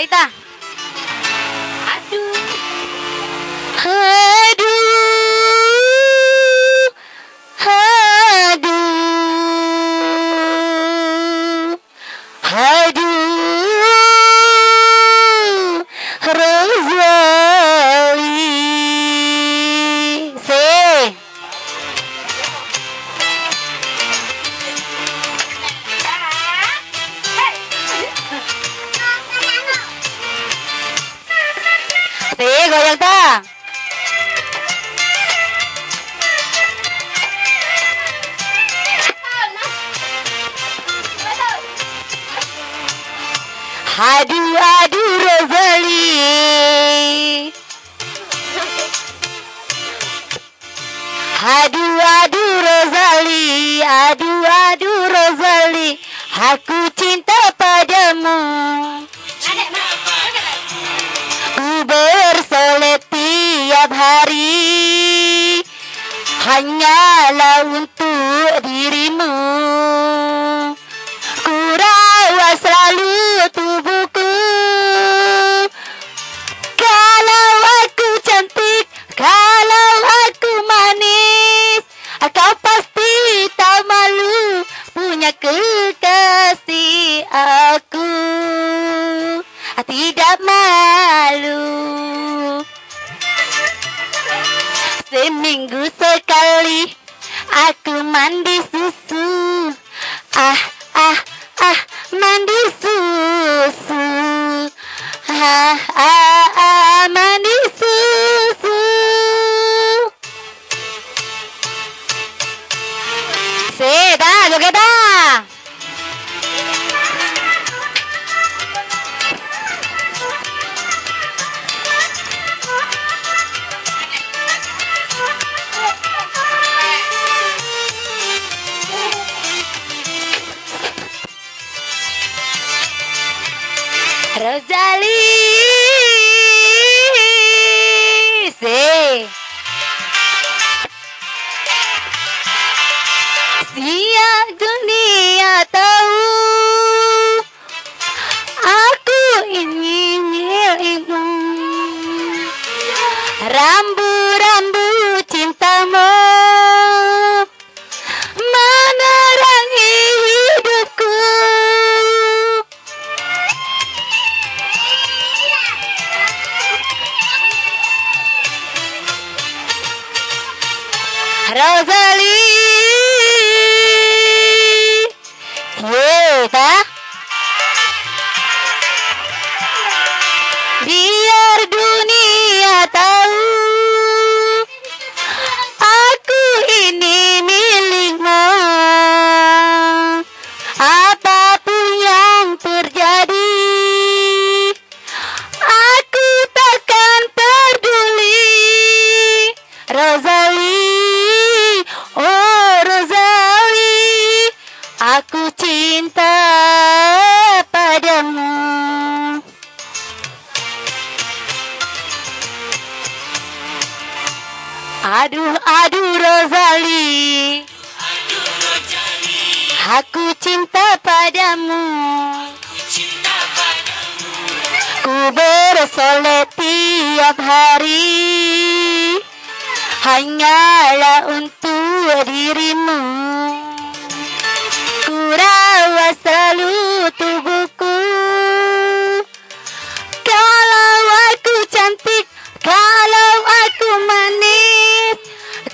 Ita. Aduh. Aduh, aduh, Rozali. Goyang ta. Aduh, aduh, Rozali. Aduh, aduh, Rozali. Aduh, aduh, Rozali. Aku cinta padamu. Ku bersolek tiap hari hanyalah untuk dirimu. Ku rawat selalu tubuhku. Kalau aku cantik, kalau aku manis, kau pasti tak malu punya kekasih aku. Tidak malu. Seminggu sekali aku mandi susu. Mandi susu. Mandi susu. Seda, joget dah. Rozali, siap dunia tahu aku ini milikmu. Rambu-rambu cintamu menerangi hidupku. Rozali, Yeta. Biar dunia tahu aku ini milikmu. Apapun yang terjadi, aku takkan peduli. Rozali, oh Rozali, aku cinta padamu. Aduh, aduh Rozali, aku cinta padamu. Ku bersolek tiap hari hanyalah untuk dirimu. Ku rawat selalu tubuhku. Kalau aku cantik, kalau aku manis,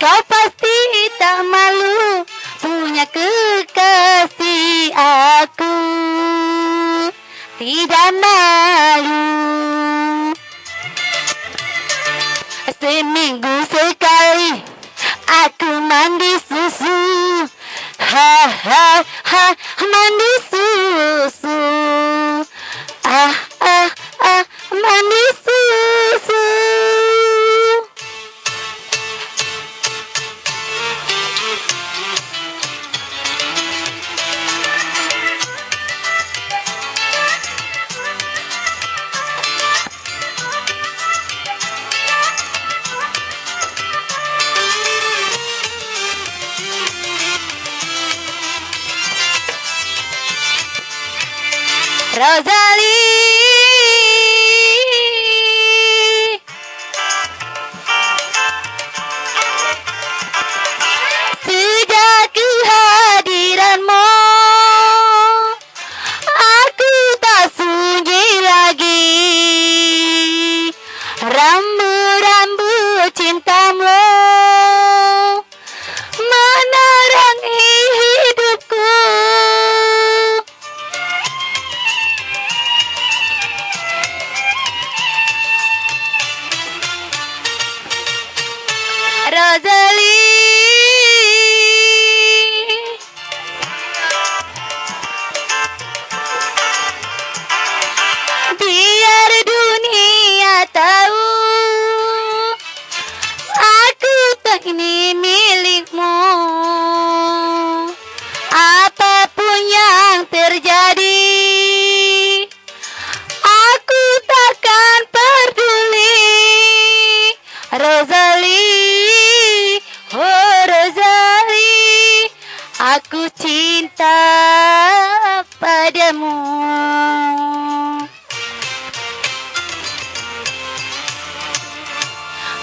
kau pasti tak malu punya kekasih aku. Tidak malu. Seminggu sekali aku mandi susu. Mandi susu. Mandi susu. Rozali, Rozali. Biar dunia tahu aku tak ini milikmu. Apapun yang terjadi, aku takkan peduli. Rozali, oh Rozali, aku cinta padamu.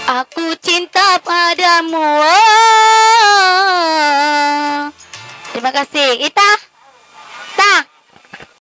Aku cinta padamu. Terima kasih. Ita.